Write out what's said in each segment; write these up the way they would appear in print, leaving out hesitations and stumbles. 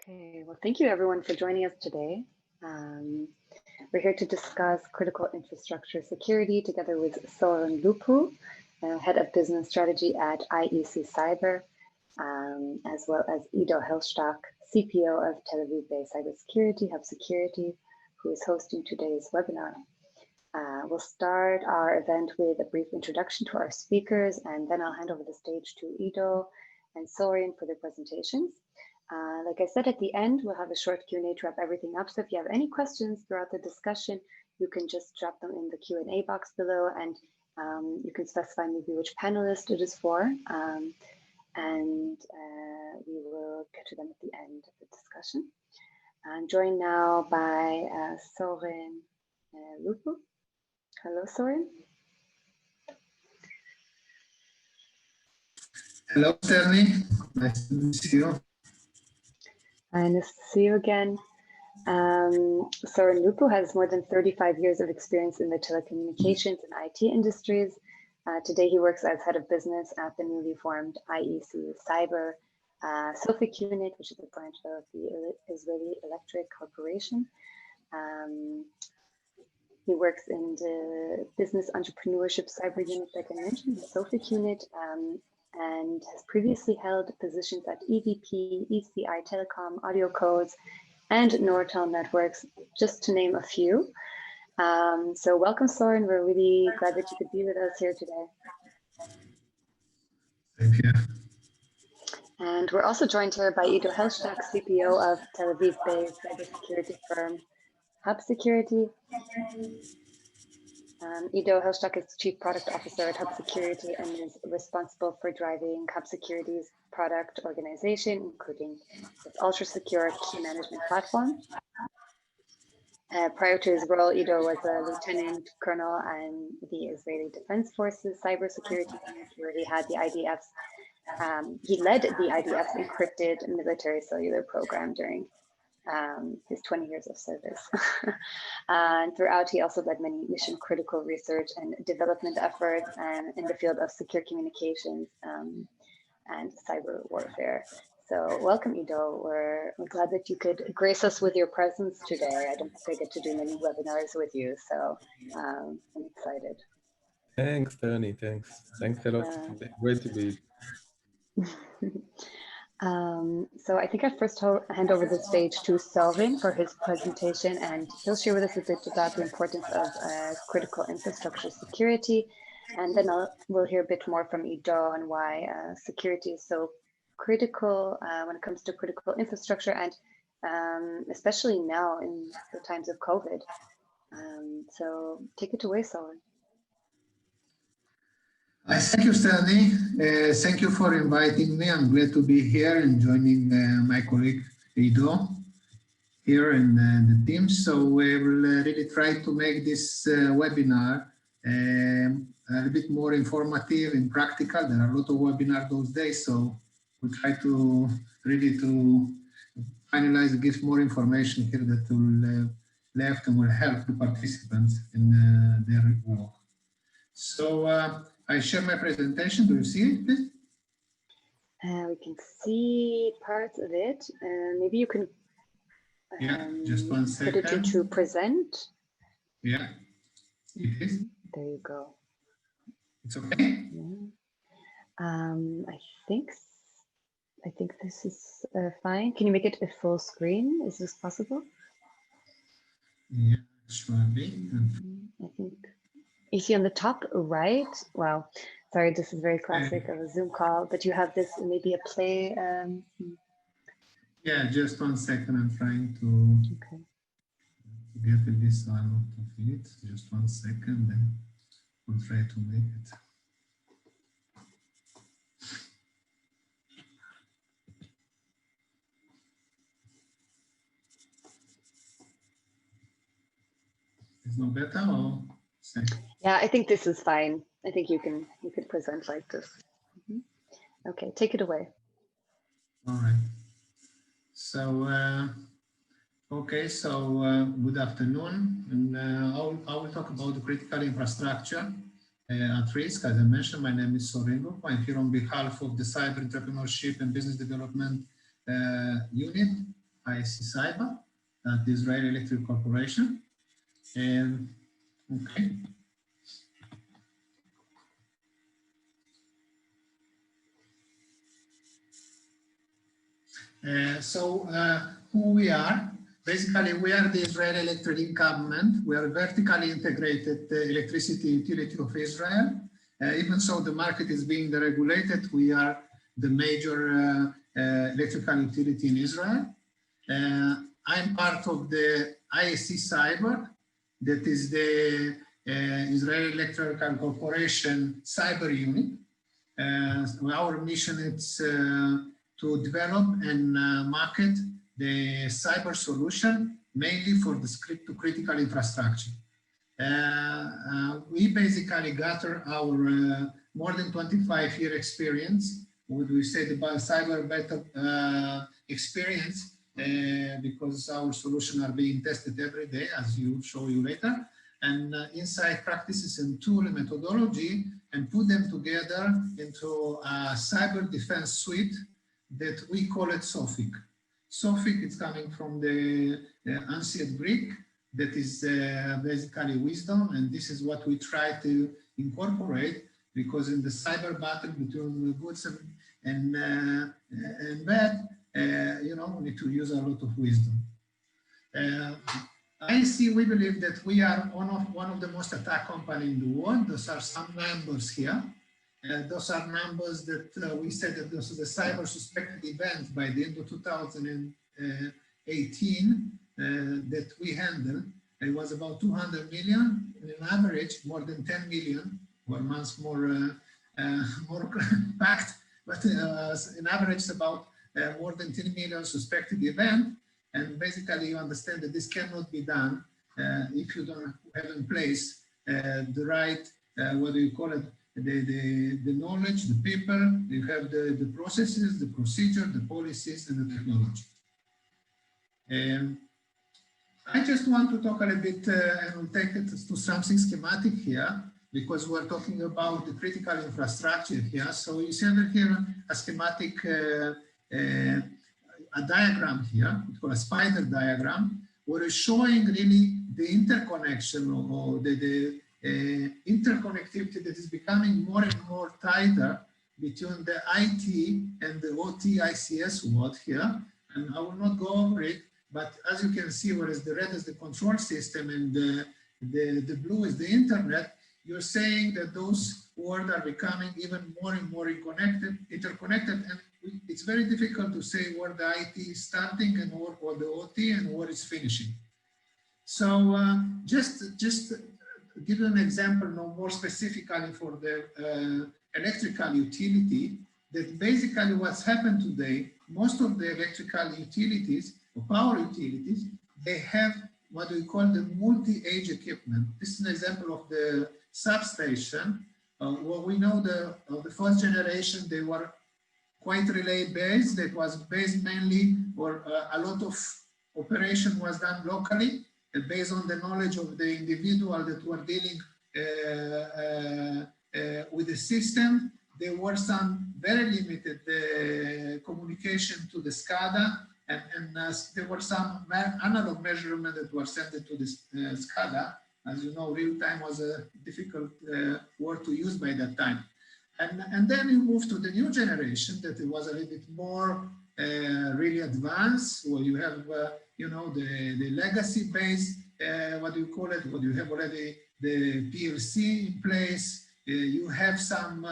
Okay, well, thank you everyone for joining us today. We're here to discuss critical infrastructure security together with Sorin Lupu, Head of Business Strategy at IECyber, as well as Ido Helshtock, CPO of Tel Aviv-based Cybersecurity, HUB Security, who is hosting today's webinar. We'll start our event with a brief introduction to our speakers, and then I'll hand over the stage to Ido and Sorin for their presentations. Like I said, at the end, we'll have a short Q&A to wrap everything up. So if you have any questions throughout the discussion, you can just drop them in the Q&A box below, and you can specify maybe which panelist it is for. And we will get to them at the end of the discussion. I'm joined now by Sorin Lupu. Hello, Sorin. Hello, Shterny. Nice to see you. Nice to see you again. Sorin Lupu has more than 35 years of experience in the telecommunications and IT industries. Today he works as head of business at the newly formed IECyber Sophic unit, which is a branch of the Israeli Electric Corporation. He works in the business entrepreneurship cyber unit, like I mentioned, the Sophic unit, and has previously held positions at EVP, ECI Telecom, Audio Codes, and Nortel Networks, just to name a few. So welcome, Sorin. We're really glad that you could be with us here today. Thank you. And we're also joined here by Ido Helshtock, CPO of Tel Aviv-based cybersecurity firm HUB Security. Ido Helshtock is Chief Product Officer at HUB Security and is responsible for driving HUB Security's product organization, including its ultra-secure key management platform. Prior to his role, Ido was a lieutenant colonel in the Israeli Defense Forces cybersecurity unit, where he had the IDF's, he led the IDF's encrypted military cellular program during his 20 years of service. And throughout, he also led many mission critical research and development efforts in the field of secure communications and cyber warfare. So welcome, Ido. We're glad that you could grace us with your presence today. I don't think I get to do many webinars with you, so I'm excited. Thanks, Shterny. Thanks a lot. Great to be. So I think I first hand over the stage to Sorin for his presentation, and he'll share with us a bit about the importance of critical infrastructure security. And then we'll hear a bit more from Ido on why security is so critical when it comes to critical infrastructure, and especially now in the times of COVID. So take it away, Sorin. Thank you, Shterny. Thank you for inviting me. I'm glad to be here and joining my colleague Ido here in the team. So we will really try to make this webinar a little bit more informative and practical. There are a lot of webinars those days, so we'll try to really to finalize and give more information here that will left and will help the participants in their work. So I share my presentation. Do you see it, please? We can see parts of it. Maybe you can just 1 second. Put it into present. Yeah, it is. There you go. It's okay? Yeah. I think this is fine. Can you make it a full screen? Is this possible? Yeah, sure. I think you see on the top right. Wow, sorry, this is very classic of a Zoom call, but you have this maybe a play. Yeah, just 1 second. I'm trying to get this one out of it. Just 1 second, then we'll try to make it. Is no better or same? Yeah, I think this is fine. I think you can present like this. Okay, take it away. All right. So okay, so good afternoon, and I will talk about the critical infrastructure at risk. As I mentioned, my name is Sorin Lupu. I'm here on behalf of the Cyber Entrepreneurship and Business Development Unit IECyber, the Israeli Electric Corporation. And okay. Who we are? Basically, we are the Israeli electric incumbent. We are a vertically integrated electricity utility of Israel. Even so, the market is being deregulated. We are the major electrical utility in Israel. I'm part of the IECyber, that is the Israeli Electrical Corporation cyber unit. Our mission is to develop and market the cyber solution, mainly for the script to critical infrastructure. We basically gather our more than 25-year experience. What we say about cyber better experience, because our solutions are being tested every day, as you show you later, and insight practices and tool and methodology, and put them together into a cyber defense suite that we call it Sophic. Sophic is coming from the ancient Greek, that is basically wisdom, and this is what we try to incorporate, because in the cyber battle between goods and bad, you know, we need to use a lot of wisdom. We believe that we are one of the most attacked companies in the world. Those are some numbers here. Those are numbers that we said that those are the cyber suspected events by the end of 2018 that we handled. It was about 200 million, and on average, more than 10 million, 1 month more packed, but in average, it's about more than 10 million suspected event. And basically, you understand that this cannot be done if you don't have in place the right, what do you call it, the knowledge, the people, you have the processes, the procedure, the policies, and the technology. I just want to talk a little bit, and we'll take it to something schematic here, because we're talking about the critical infrastructure here. So you see over here a schematic, a diagram here, it's called a spider diagram, where it's showing really the interconnection or the interconnectivity that is becoming more and more tighter between the IT and the OT ICS world here. And I will not go over it, but as you can see, whereas the red is the control system and the blue is the internet, you're saying that those worlds are becoming even more and more interconnected, and it's very difficult to say where the IT is starting and or the OT and where it's finishing. So just give you an example, no more specifically for the electrical utility, that basically what's happened today, most of the electrical utilities or power utilities, they have what we call the multi-age equipment. This is an example of the substation. Well, we know the first generation, they were quite relay based. That was based mainly, or a lot of operation was done locally, based on the knowledge of the individual that were dealing with the system. There were some very limited communication to the SCADA, and there were some analog measurement that were sent to the SCADA. As you know, real time was a difficult word to use by that time. And then you move to the new generation that it was a little bit more really advanced, where you have, you know, the legacy based, what do you call it? What you have already the PLC in place. You have some,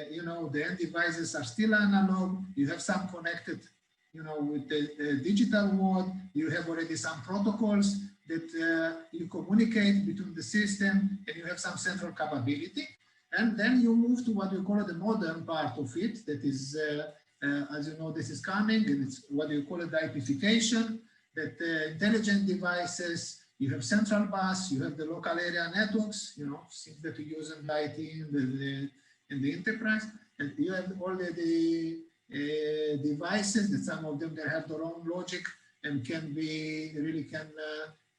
you know, the end devices are still analog. You have some connected, you know, with the digital world. You have already some protocols that you communicate between the system, and you have some central capability. And then you move to what you call the modern part of it. That is, as you know, this is coming, and it's what you call it the IPification, that intelligent devices, you have central bus, you have the local area networks, you know, things that you use in the IT in the enterprise, and you have all the devices that some of them, they have their own logic and can be, really can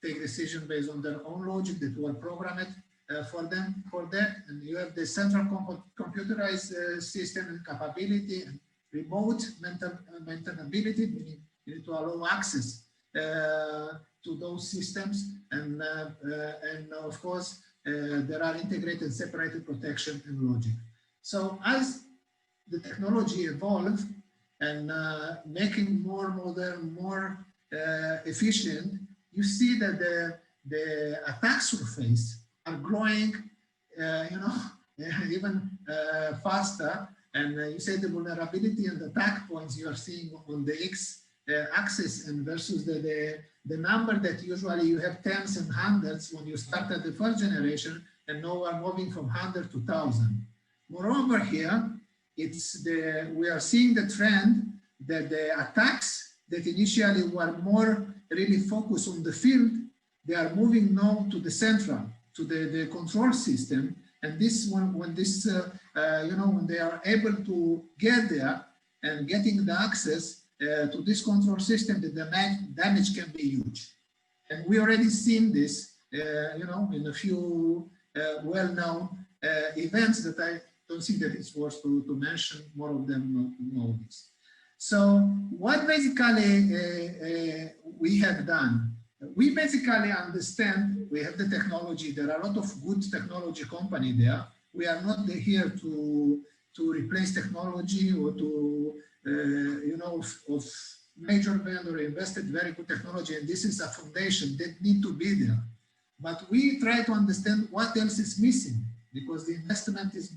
take decision based on their own logic that were programmed for them, for that. And you have the central computerized system and capability and remote maintainability, meaning You need to allow access to those systems, and of course there are integrated, separated protection and logic. So as the technology evolves and making more modern, more efficient, you see that the attack surface are growing, even faster. And you say the vulnerability and the attack points you are seeing on the x-axis and versus the number that usually you have tens and hundreds when you start at the first generation, and now we're moving from 100 to 1,000. Moreover, here we are seeing the trend that the attacks that initially were more really focused on the field, they are moving now to the central, to the control system. And this when they are able to get there and getting the access to this control system, the damage can be huge. And we already seen this, in a few well-known events that I don't think that it's worth to mention. More of them know this. So what basically we have done, we basically understand, we have the technology, there are a lot of good technology company there. We are not here to replace technology or to, of major vendor invested very good technology, and this is a foundation that need to be there. But we try to understand what else is missing, because the investment is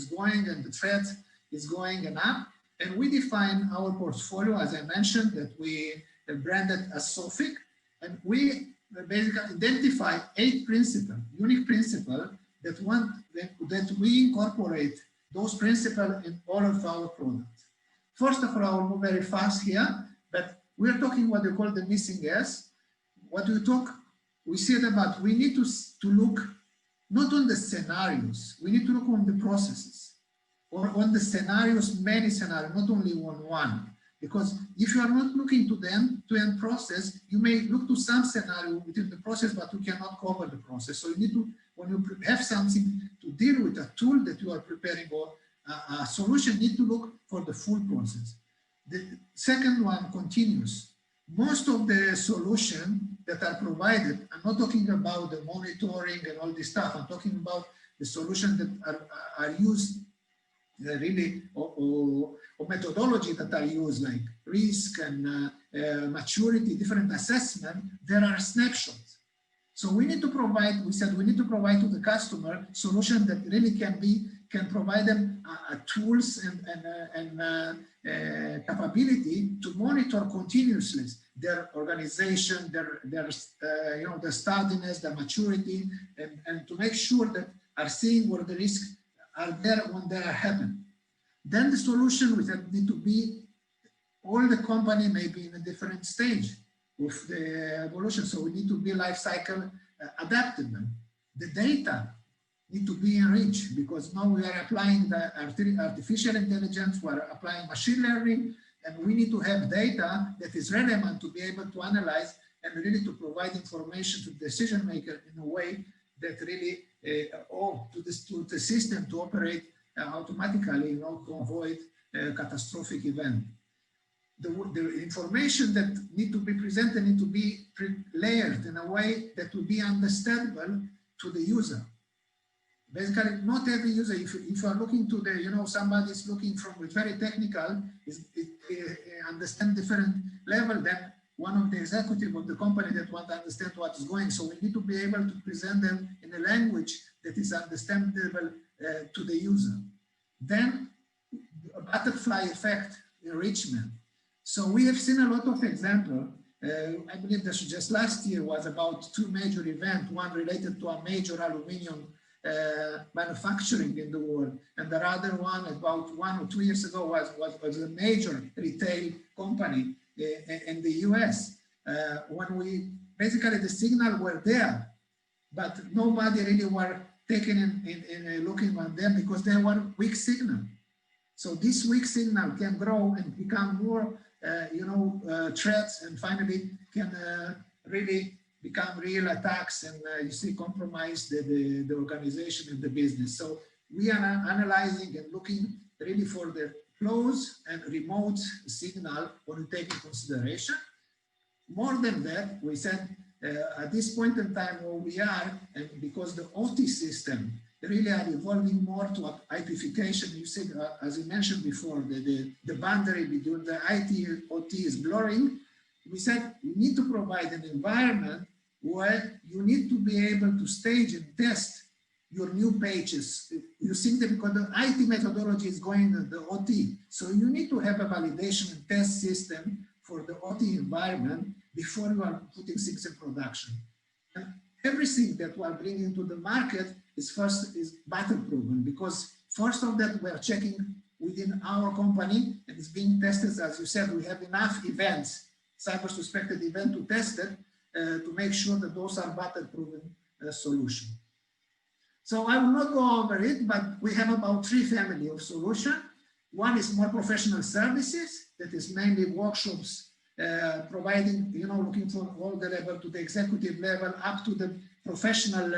going and the threat is going and up. And we define our portfolio, as I mentioned, that we branded as Sophic, and we basically identify 8 principles, unique principles that we incorporate those principles in all of our products. First of all, I will move very fast here, but we're talking what we call the missing S. What we said about, we need to look not on the scenarios, we need to look on the processes, or on the scenarios, many scenarios, not only one. Because if you are not looking to the end-to-end process, you may look to some scenario within the process, but you cannot cover the process. So you need to, when you have something to deal with, a tool that you are preparing or a solution, need to look for the full process. The second one, continuous. Most of the solutions that are provided, I'm not talking about the monitoring and all this stuff, I'm talking about the solutions that are used really, or methodology that are used, like risk and maturity, different assessment, there are snapshots. So we need to provide, we said we need to provide to the customer solution that really can provide them tools and capability to monitor continuously their organization, their sturdiness, their maturity, and to make sure that are seeing where the risks are there when they are happening. Then the solution will need to be, all the company may be in a different stage of the evolution, so we need to be life cycle adaptable. The data need to be enriched, because now we are applying the artificial intelligence, we are applying machine learning, and we need to have data that is relevant to be able to analyze and really to provide information to the decision maker in a way that really, to the system to operate automatically, to avoid a catastrophic event. The information that need to be presented need to be layered in a way that will be understandable to the user. Basically, not every user, if you are looking to the, somebody is looking from very technical, understand different level than one of the executive of the company that want to understand what is going. So we need to be able to present them in a language that is understandable to the user. Then a butterfly effect enrichment. So we have seen a lot of examples. I believe that just last year was about 2 major events, one related to a major aluminum manufacturing in the world, and the other one about 1 or 2 years ago was a major retail company in the US. When we, basically the signal were there, but nobody really were taking in looking on them because they were weak signal. So this weak signal can grow and become more, threats, and finally can really become real attacks, and you see compromise the organization and the business. So we are analyzing and looking really for the close and remote signal when you take into consideration. More than that, we said at this point in time where we are, and because the OT system really are evolving more to IPification, you said, as you mentioned before, the boundary between the IT and OT is blurring. We said we need to provide an environment where you need to be able to stage and test your new pages. You think that because the IT methodology is going to the OT, so you need to have a validation and test system for the OT environment before you are putting things in production. And everything that we are bringing to the market is battle proven, because first of that we are checking within our company and it's being tested. As you said, we have enough events, cyber suspected event to test it to make sure that those are battle proven solution. So I will not go over it, but we have about 3 families of solution. One is more professional services, that is mainly workshops, providing, looking for all the level to the executive level up to the professional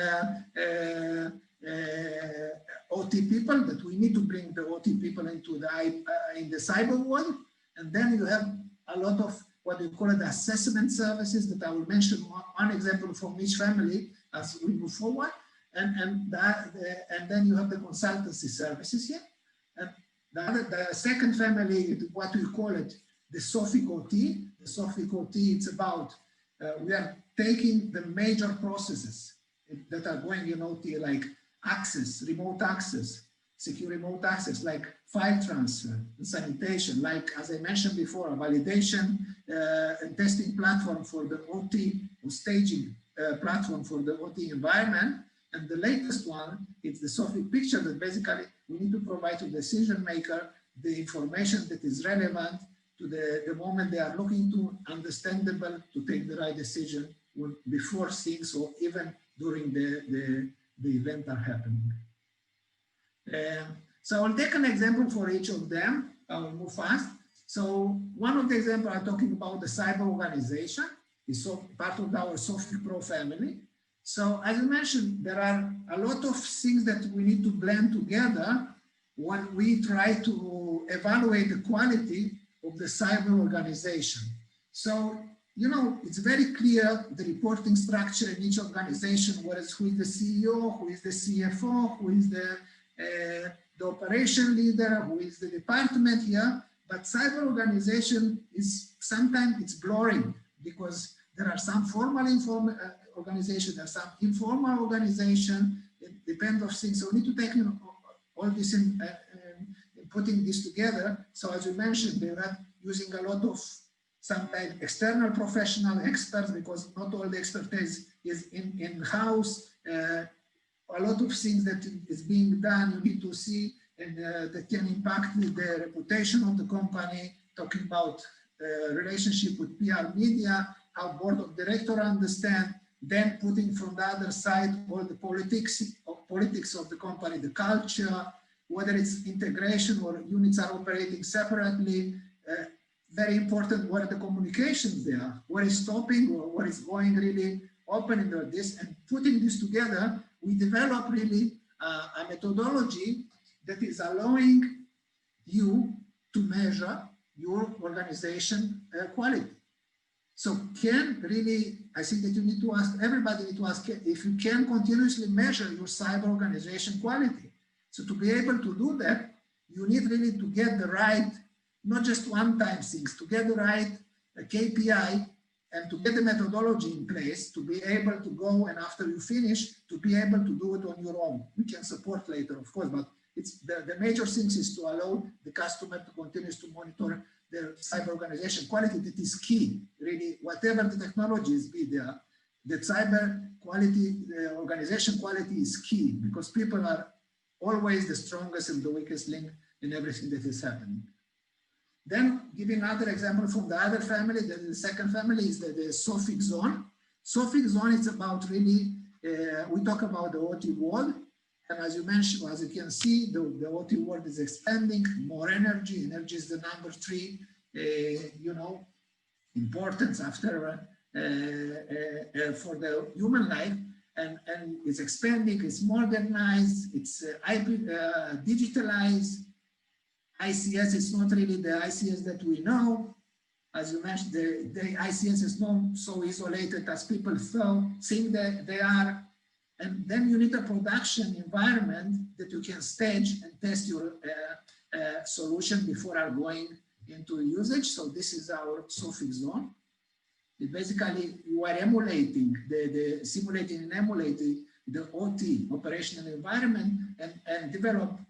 OT people, that we need to bring the OT people into in the cyber world. And then you have a lot of what we call the assessment services that I will mention one example from each family as we move forward. And then you have the consultancy services here. And the second family is what we call it, the Sophic OT. The Sophic OT, it's about, we are taking the major processes that are going in OT, like access, remote access, secure remote access, like file transfer and sanitation, like, as I mentioned before, a validation and testing platform for the OT, or staging platform for the OT environment. And the latest one, it's the Sophic picture that basically we need to provide to the decision maker the information that is relevant to the moment they are looking to, understandable to take the right decision before things or even during the event are happening. So I'll take an example for each of them. I will move fast. So one of the examples I'm talking about the cyber organization is part of our Sophic Pro family. So as you mentioned, there are a lot of things that we need to blend together when we try to evaluate the quality of the cyber organization. So, it's very clear the reporting structure in each organization, who is the CEO, who is the CFO, who is the operation leader, who is the department here. But cyber organization is sometimes it's blurring because there are some formal organization, there are some informal organization. It depends on things. So we need to take all this in putting this together. So as you mentioned, they are using a lot of sometimes external professional experts, because not all the expertise is in-house. A lot of things that is being done, you need to see, and that can impact the reputation of the company, talking about relationship with PR media, how board of directors understand, then putting from the other side all the politics of the company, the culture, whether it's integration or units are operating separately. Very important, what are the communications there, what is stopping or what is going really open in this, and putting this together, we develop really a methodology that is allowing you to measure your organization quality. So I think that you need to ask, everybody need to ask if you can continuously measure your cyber organization quality. So to be able to do that, you need really to get the right, not just one-time things, to get the right KPI and to get the methodology in place to be able to go, and after you finish, to be able to do it on your own. We can support later, of course, but it's the major things is to allow the customer to continue to monitor their cyber organization quality. That is key, really, whatever the technologies be there, the cyber quality, the organization quality is key, because people are always the strongest and the weakest link in everything that is happening. Then, giving another example from the other family, the second family is the Sophic zone. Sophic zone is about really, we talk about the OT world. And as you mentioned, as you can see, the OT world is expanding, more energy. Energy is the number 3, importance after for the human life, and it's expanding, it's modernized, it's digitalized. ICS is not really the ICS that we know. As you mentioned, the ICS is not so isolated as people think that they are. And then you need a production environment that you can stage and test your solution before going into usage. So this is our Sophic zone. Basically, you are emulating, simulating and emulating the OT, operational environment, and develop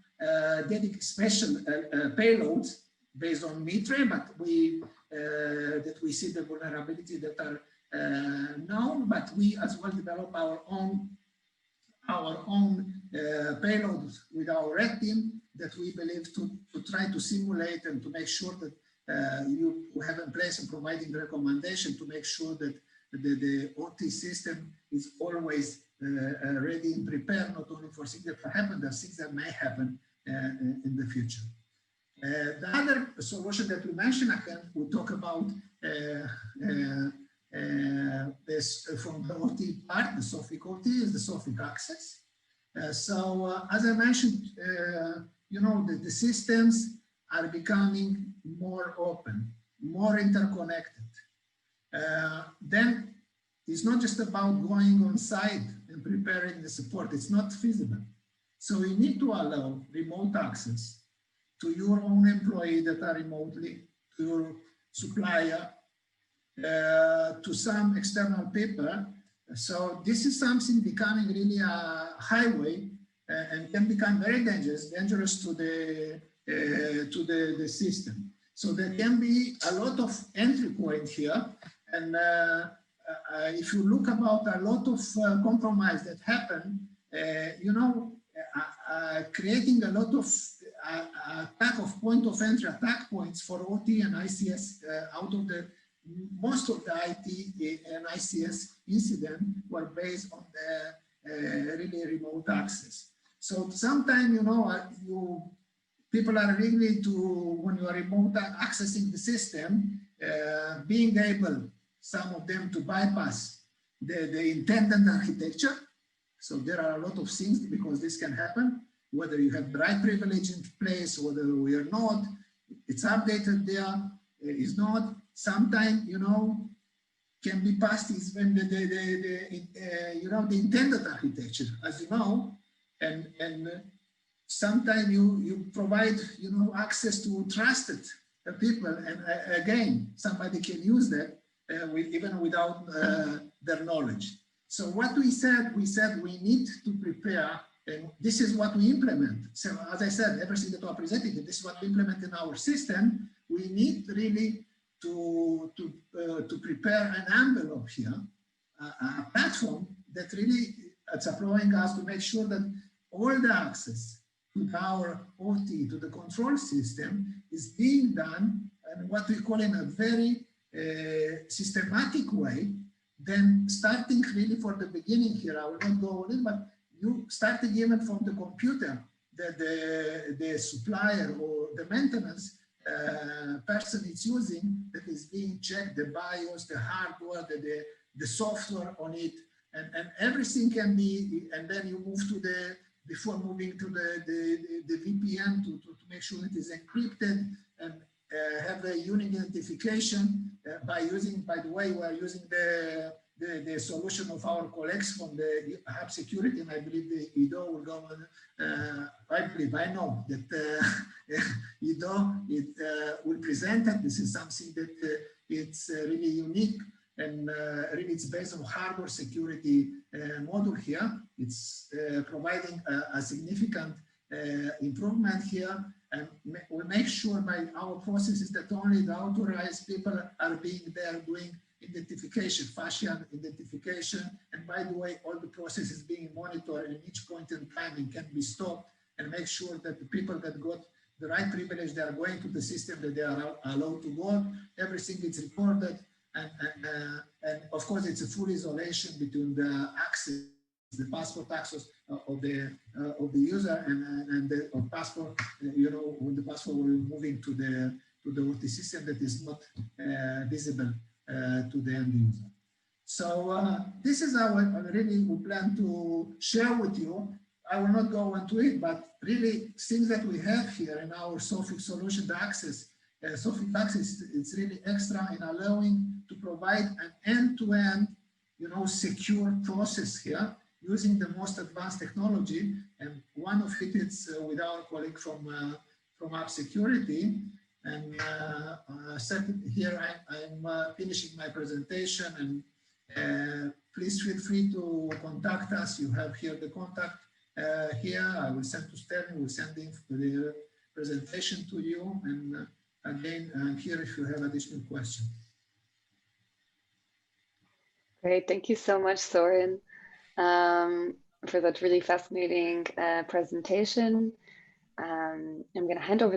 dedicated special payloads based on Mitre, but that we see the vulnerability that are known, but we as well develop our own payloads with our red team that we believe to try to simulate and to make sure that you have in place and providing recommendation to make sure that the OT system is always ready and prepared, not only for things that happen, but things that may happen in the future. The other solution that we mentioned, again, we talk about this from the OT part, the Sophic OT is the Sophic access. As I mentioned, you know, the systems are becoming more open, more interconnected. Then it's not just about going on site and preparing the support. It's not feasible. So we need to allow remote access to your own employee that are remotely, to your supplier, to some external people. So this is something becoming really a highway and can become very dangerous to the system. So there can be a lot of entry point here. And if you look about a lot of compromise that happen, you know, creating a lot of attack of point of entry attack points for OT and ICS out of the most of the IT and ICS incident were based on the really remote access. So sometimes, you know, people are really when you are remote accessing the system, being able, some of them to bypass the intended architecture. So there are a lot of things because this can happen, whether you have the right privilege in place, whether we are not, it's updated there, it's not. Sometimes, you know, can be passed is when you know, the intended architecture, as you know, and sometimes you provide, you know, access to trusted people, and again, somebody can use that even without their knowledge. So what we said we need to prepare, and this is what we implement. So as I said, everything that we are presenting, this is what we implement in our system. We need really to prepare an envelope here, a platform that really it's allowing us to make sure that all the access to our OT, to the control system is being done in what we call in a very systematic way. Then starting really for the beginning here, I will not go on it, but you starting even from the computer that the supplier or the maintenance person is using, that is being checked, the BIOS, the hardware, the software on it, and everything can be, and then you move to before moving to the VPN to make sure it is encrypted and have a unique identification by the way, we are using the solution of our colleagues from the HUB Security, and I believe the Ido will go on. I know that Ido will present it. This is something that it's really unique, and really it's based on hardware security module here. It's providing a significant improvement here, and we make sure by our processes that only the authorized people are being there doing identification, facial identification, and by the way, all the processes being monitored at each point in time and can be stopped, and make sure that the people that got the right privilege, they are going to the system that they are allowed to go. Everything is recorded, and of course, it's a full isolation between the access, the passport access of the user and the passport. You know, when the passport will be moving to the OT system, that is not visible to the end user. So this is our really we plan to share with you I will not go into it, but really things that we have here in our Sophic solution, the access, Sophic access, it's really extra in allowing to provide an end-to-end, secure process here using the most advanced technology. And one of it is with our colleague from HUB Security. And second, here I'm finishing my presentation, and please feel free to contact us. You have here the contact here. I will send to Shterny, we'll send the presentation to you. And again, I'm here if you have additional questions. Great, thank you so much, Sorin, for that really fascinating presentation. I'm going to hand over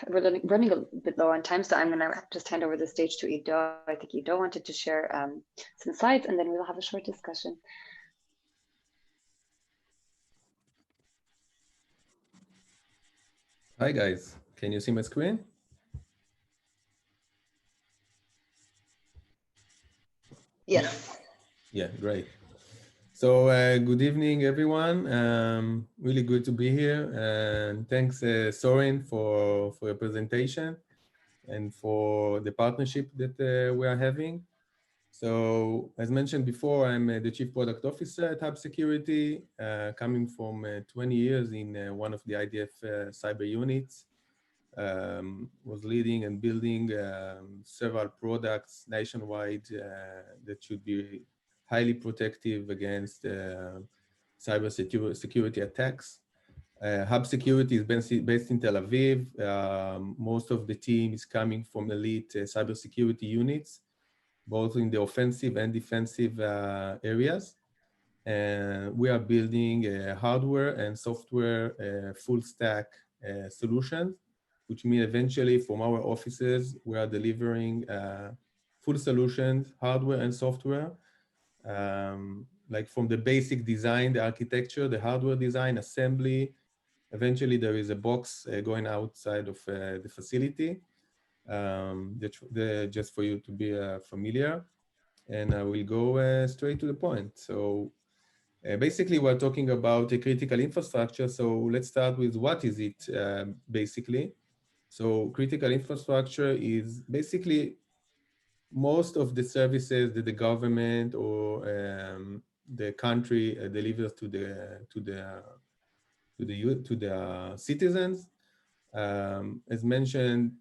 we're running a bit low on time, so I'm going to just hand over the stage to Ido. I think Ido wanted to share some slides, and then we'll have a short discussion. Hi guys, can you see my screen? Yes. Yeah, great. So good evening, everyone. Really good to be here, and thanks, Sorin, for your presentation and for the partnership that we are having. So, as mentioned before, I'm the Chief Product Officer at HUB Security, coming from 20 years in one of the IDF cyber units. Was leading and building several products nationwide that should be highly protective against cyber security attacks. HUB Security is based in Tel Aviv. Most of the team is coming from elite cybersecurity units, both in the offensive and defensive areas. And we are building hardware and software full stack solutions, which mean eventually from our offices, we are delivering full solutions, hardware and software, like from the basic design, the architecture, the hardware design, assembly. Eventually there is a box going outside of the facility, just for you to be familiar. And I will go straight to the point. So basically, we're talking about a critical infrastructure. So let's start with what is it basically. So critical infrastructure is basically most of the services that the government or the country delivers to the citizens. As mentioned,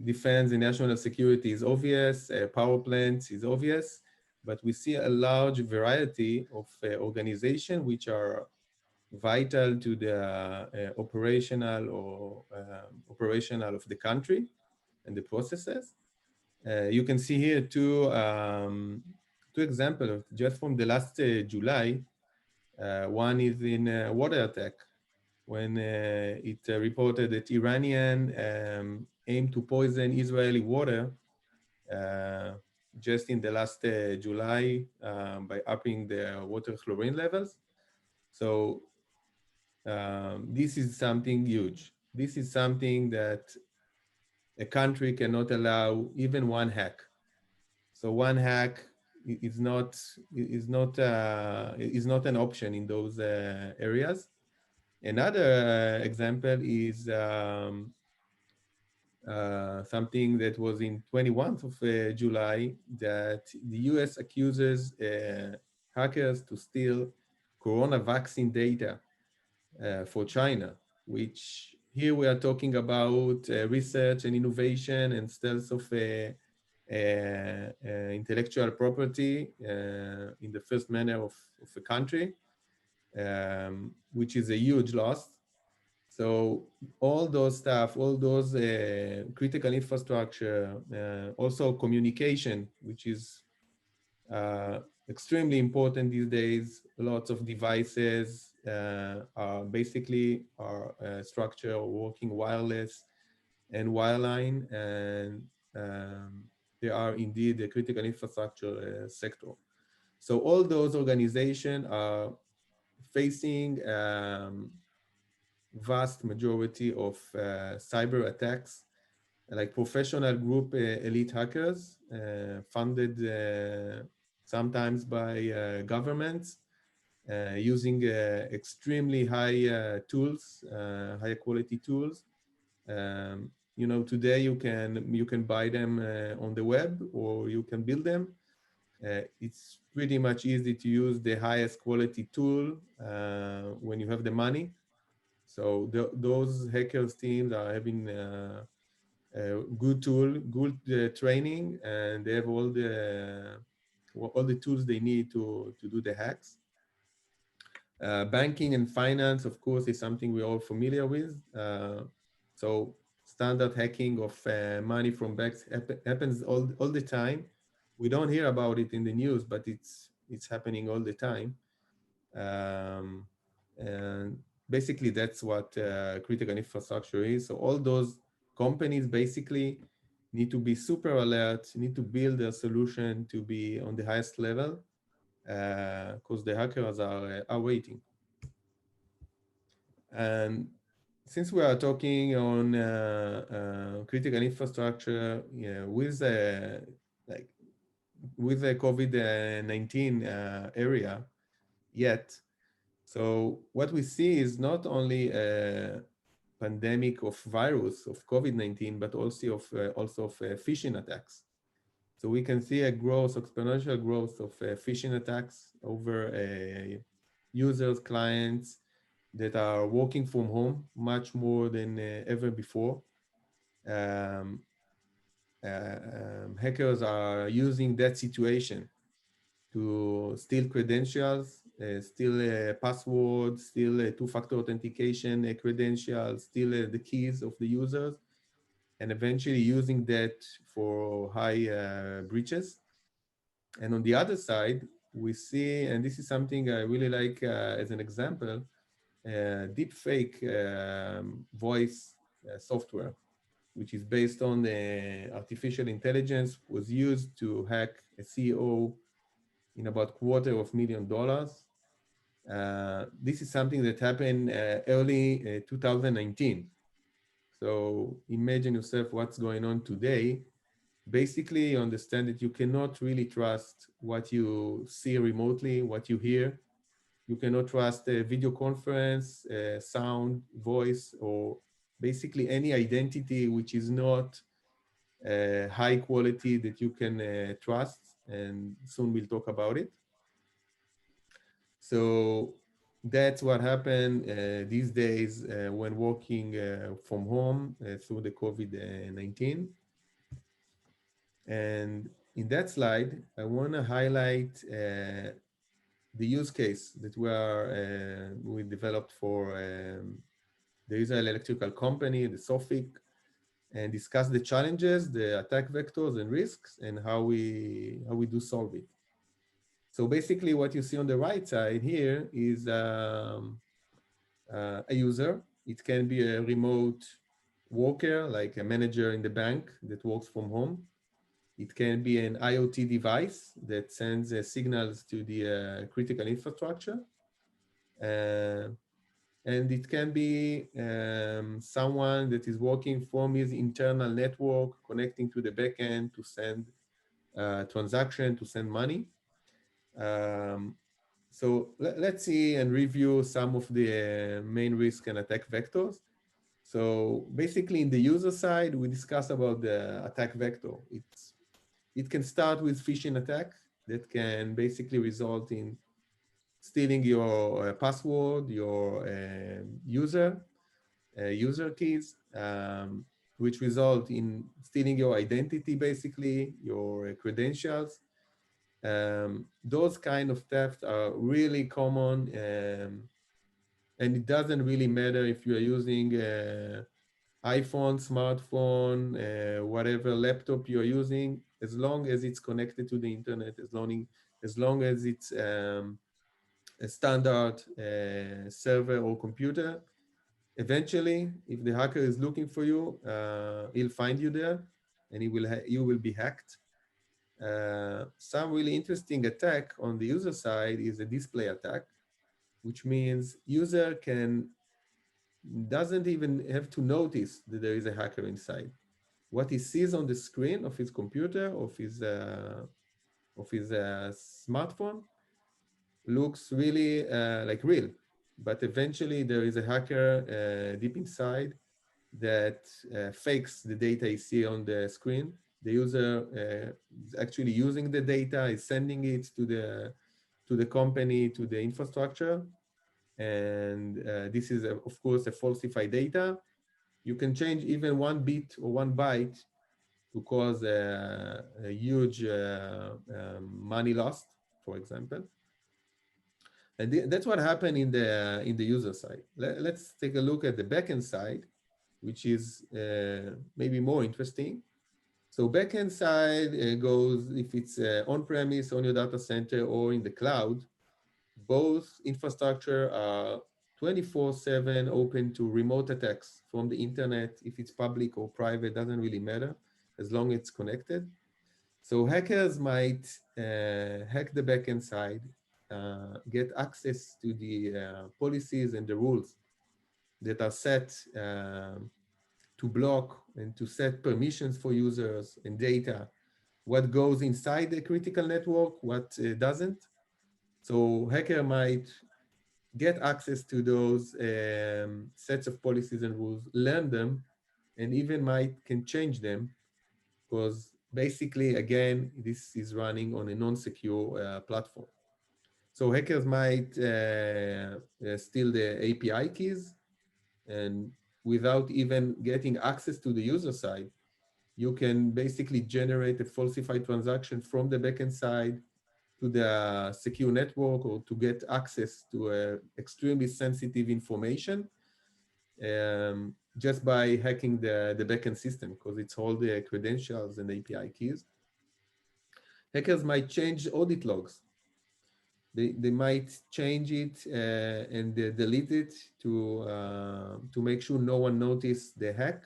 defense and national security is obvious, power plants is obvious, but we see a large variety of organizations which are vital to the operational of the country and the processes. You can see here two examples just from the last July. One is in water attack, when it reported that Iranian aimed to poison Israeli water just in the last July by upping the water chlorine levels. So this is something huge. This is something that a country cannot allow even one hack. So one hack is not an option in those areas. Another example is something that was in 21st of July, that the US accuses hackers to steal corona vaccine data for China, which here we are talking about research and innovation and stealth of intellectual property in the first manner of a country, which is a huge loss. So all those stuff, all those critical infrastructure, also communication, which is extremely important these days. Lots of devices are basically structure working wireless and wireline, and they are indeed the critical infrastructure sector. So all those organizations are facing vast majority of cyber attacks, like professional group elite hackers funded sometimes by governments, using extremely high tools, high quality tools. You know, today you can buy them on the web, or you can build them. It's pretty much easy to use the highest quality tool when you have the money. So those hackers teams are having good tool, good training, and they have all the tools they need to do the hacks. Banking and finance, of course, is something we're all familiar with. So standard hacking of money from banks happens all the time. We don't hear about it in the news, but it's happening all the time. And basically, that's what critical infrastructure is. So all those companies basically need to be super alert, need to build a solution to be on the highest level, because the hackers are waiting. And since we are talking on critical infrastructure, with like with the COVID-19 area yet, so what we see is not only a pandemic of virus of COVID-19, but also of phishing attacks. So we can see a exponential growth of phishing attacks over users, clients that are working from home much more than ever before. Hackers are using that situation to steal credentials, steal passwords, steal two-factor authentication credentials, steal the keys of the users, and eventually using that for high breaches. And on the other side, we see, and this is something I really like as an example, deep fake voice software, which is based on artificial intelligence, was used to hack a CEO in about $250,000. This is something that happened early 2019. So imagine yourself what's going on today. Basically, you understand that you cannot really trust what you see remotely, what you hear. You cannot trust a video conference, sound, voice, or basically any identity which is not high quality that you can trust. And soon we'll talk about it. So that's what happened these days when working from home through the COVID-19. And in that slide, I want to highlight the use case that we developed for the Israel electrical company, the Sophic, and discuss the challenges, the attack vectors and risks, and how we do solve it. So basically what you see on the right side here is a user. It can be a remote worker, like a manager in the bank that works from home. It can be an IoT device that sends signals to the critical infrastructure. And it can be someone that is working from his internal network, connecting to the backend to send transaction, to send money. So let's see and review some of the main risk and attack vectors. So basically in the user side, we discuss about the attack vector. It can start with phishing attack that can basically result in stealing your password, your user keys, which result in stealing your identity, basically, your credentials. Those kind of thefts are really common, and it doesn't really matter if you are using iPhone, smartphone, whatever laptop you're using, as long as it's connected to the internet, as long as it's a standard server or computer, eventually, if the hacker is looking for you, he'll find you there, and you will be hacked. Some really interesting attack on the user side is a display attack, which means user doesn't even have to notice that there is a hacker inside. What he sees on the screen of his computer, of his smartphone, looks really like real, but eventually there is a hacker deep inside that fakes the data you see on the screen. The user is actually using the data, is sending it to the company, to the infrastructure, and this is of course a falsified data. You can change even one bit or one byte to cause a huge money lost, for example. And that's what happened in the user side. Let's take a look at the backend side, which is maybe more interesting. So backend side goes if it's on-premise, on your data center, or in the cloud. Both infrastructure are 24/7 open to remote attacks from the internet. If it's public or private, doesn't really matter as long as it's connected. So hackers might hack the backend side, get access to the policies and the rules that are set to block and to set permissions for users and data, what goes inside the critical network, what doesn't. So hacker might get access to those sets of policies and rules, learn them, and even can change them, because basically, again, this is running on a non-secure platform. So hackers might steal the API keys, and without even getting access to the user side, you can basically generate a falsified transaction from the backend side to the secure network, or to get access to extremely sensitive information just by hacking the backend system, because it's all the credentials and API keys. Hackers might change audit logs. They might change it and delete it to make sure no one noticed the hack.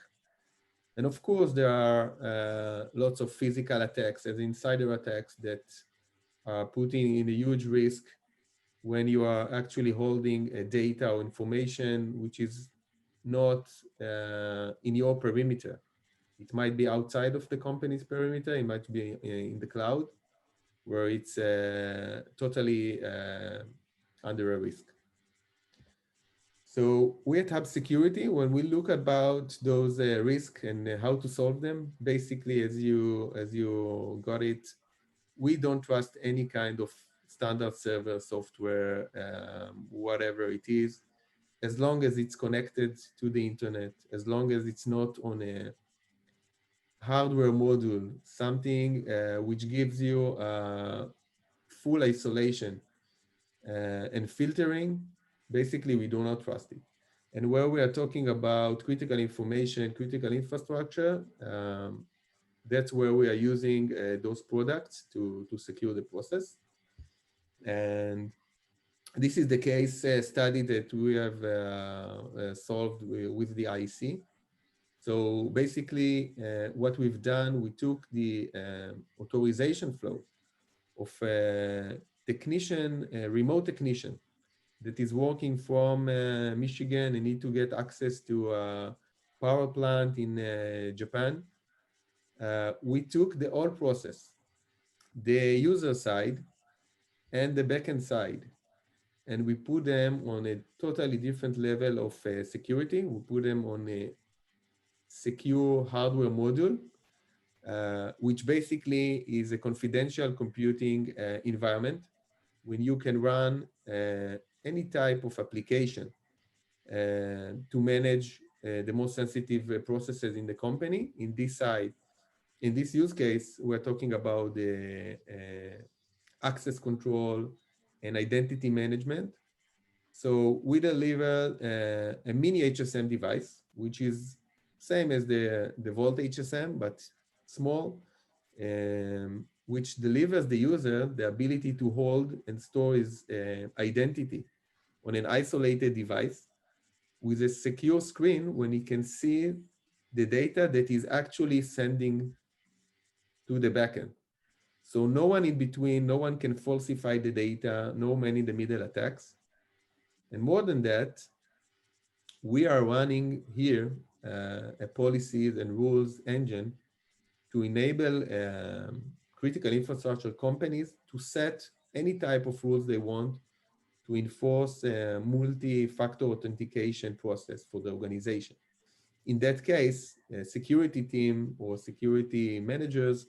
And of course, there are lots of physical attacks as insider attacks that are putting in a huge risk when you are actually holding data or information which is not in your perimeter. It might be outside of the company's perimeter, it might be in the cloud, where it's totally under a risk. So we at HUB Security, when we look about those risks and how to solve them, basically, as you got it, we don't trust any kind of standard server software, whatever it is, as long as it's connected to the internet, as long as it's not on a hardware module, something which gives you full isolation and filtering, basically we do not trust it. And where we are talking about critical information, critical infrastructure, that's where we are using those products to secure the process. And this is the case study that we have solved with the IEC. So basically, what we've done, we took the authorization flow of a technician, a remote technician that is working from Michigan and need to get access to a power plant in Japan. We took the whole process, the user side and the backend side, and we put them on a totally different level of security. We put them on a secure hardware module, which basically is a confidential computing environment when you can run any type of application to manage the most sensitive processes in the company. In this side, in this use case, we're talking about the access control and identity management. So we deliver a mini HSM device, which is same as the Vault HSM, but small, which delivers the user the ability to hold and store his identity on an isolated device with a secure screen when he can see the data that is actually sending to the backend. So no one in between, no one can falsify the data, no man in the middle attacks. And more than that, we are running here a policies and rules engine to enable critical infrastructure companies to set any type of rules they want to enforce a multi-factor authentication process for the organization. In that case, a security team or security managers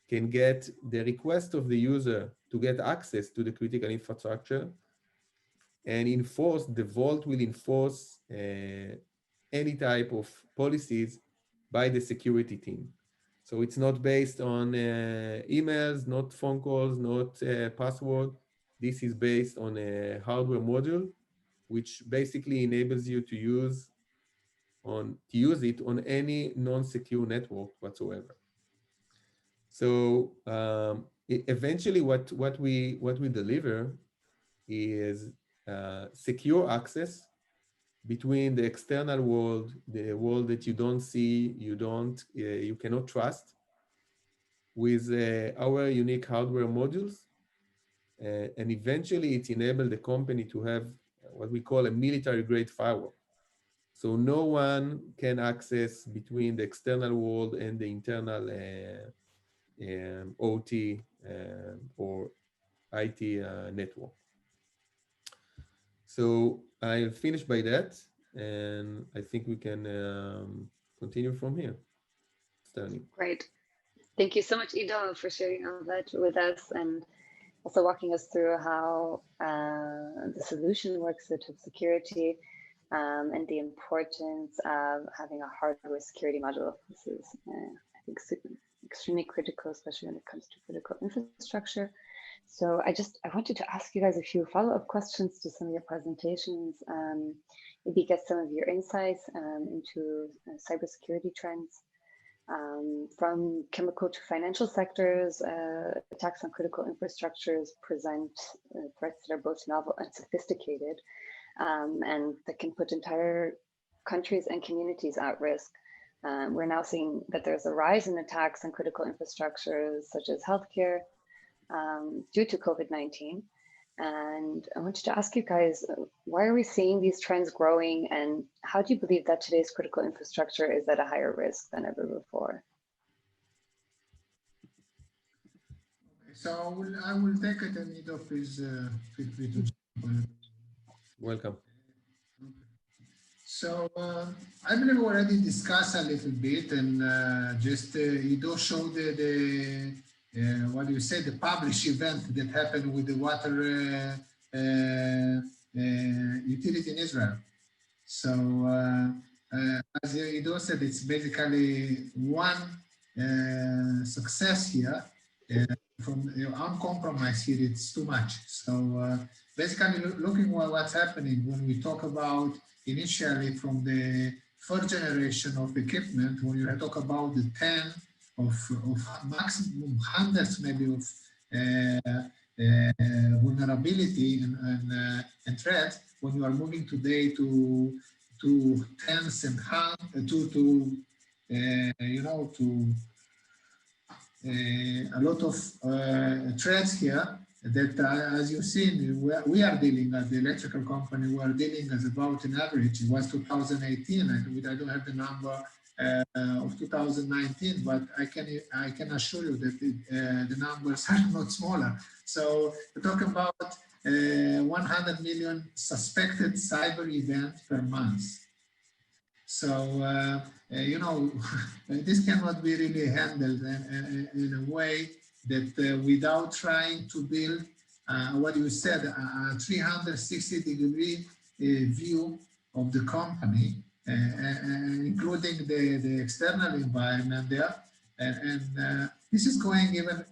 can get the request of the user to get access to the critical infrastructure and enforce, the vault will enforce any type of policies by the security team. So it's not based on emails, not phone calls, not password. This is based on a hardware module, which basically enables you to use it on any non-secure network whatsoever. So eventually, what we deliver is secure access between the external world, the world that you don't see, you cannot trust, with our unique hardware modules. And eventually it enabled the company to have what we call a military grade firewall. So no one can access between the external world and the internal OT or IT network. So I'll finish by that, and I think we can continue from here. Shterny. Great. Thank you so much, Ido, for sharing all that with us and also walking us through how the solution works with HUB Security and the importance of having a hardware security module. This is, I think, extremely critical, especially when it comes to critical infrastructure. So I wanted to ask you guys a few follow-up questions to some of your presentations, maybe get some of your insights into cybersecurity trends. From chemical to financial sectors, attacks on critical infrastructures present threats that are both novel and sophisticated, and that can put entire countries and communities at risk. We're now seeing that there's a rise in attacks on critical infrastructures such as healthcare due to COVID-19. And I wanted to ask you guys, why are we seeing these trends growing, and how do you believe that today's critical infrastructure is at a higher risk than ever before? So I will take it, and Ido, please feel free to jump on it. Welcome. So I believe we already discussed a little bit, and just Ido showed the what do you say, the published event that happened with the water utility in Israel. So as Ido said, it's basically one success here. From uncompromised here, it's too much. So basically looking at what's happening when we talk about initially from the first generation of equipment, when you talk about the 10 of maximum hundreds maybe of vulnerability and threats, when you are moving today to tens and a lot of threats here that, as you've seen, we are dealing as the electrical company, we are dealing as about an average. It was 2018. I don't have the number of 2019, but I can assure you that the numbers are not smaller. So we're talking about 100 million suspected cyber events per month. So, this cannot be really handled in a way that without trying to build what you said, a 360-degree view of the company, including the external environment there. And this is going even,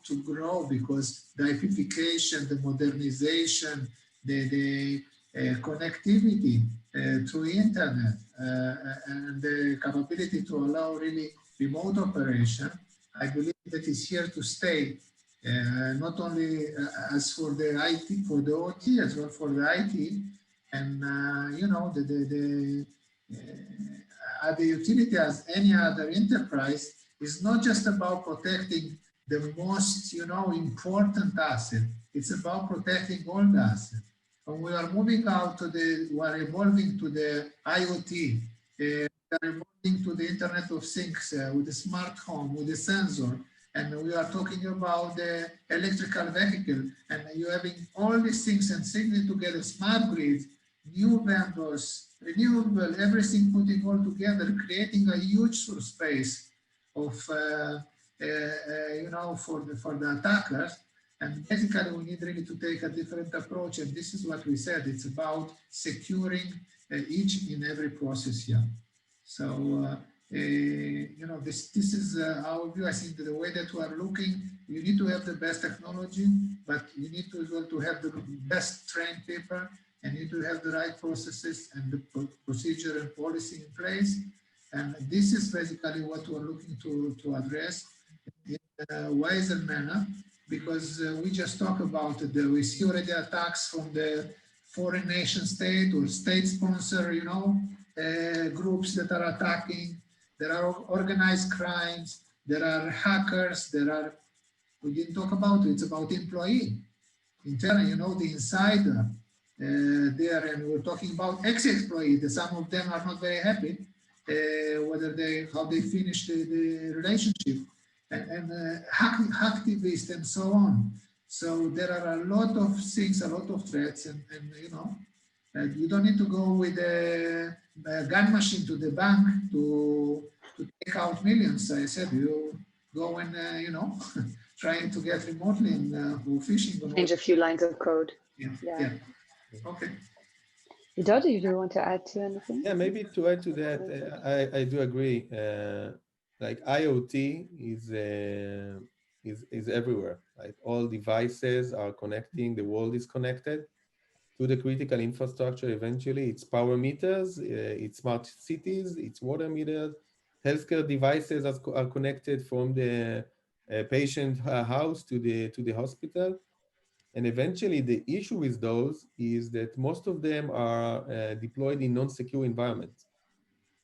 to grow, because the amplification, the modernization, the connectivity through internet and the capability to allow really remote operation, I believe that is here to stay. Not only as for the IT, for the OT, as well for the IT, and the utility as any other enterprise is not just about protecting the most important asset. It's about protecting all the assets. And we are moving out to we are evolving to the IoT, we are evolving to the Internet of Things with the smart home, with the sensor. and we are talking about the electrical vehicle, and you having all these things and syncing together, smart grids, new vendors, renewable, everything putting all together, creating a huge space of, for the attackers. And basically, we need really to take a different approach. And this is what we said. It's about securing each and every process here. So, this is our view. I think that the way that we are looking, you need to have the best technology, but you need to as well to have the best trained people, and you need to have the right processes and the procedure and policy in place. And this is basically what we're looking to address in a wiser manner, because we just talk about it. We see already attacks from the foreign nation state or state sponsor, groups that are attacking. There are organized crimes. There are hackers. We didn't talk about it. It's about employee. Internal, the insider there, and we're talking about ex-employee. Some of them are not very happy how they finish the relationship, and hacktivists and so on. So there are a lot of things, a lot of threats, and you don't need to go with a gun machine to the bank to take out millions. I said you go and trying to get remotely and go fishing. Change a few lines of code. Yeah. Okay. Ido, do you want to add to anything? Yeah, maybe to add to that, I do agree. Like IoT is everywhere. Like all devices are connecting. The world is connected to the critical infrastructure. Eventually, it's power meters, it's smart cities, it's water meters. Healthcare devices are connected from the patient house to the hospital. And eventually, the issue with those is that most of them are deployed in non-secure environments.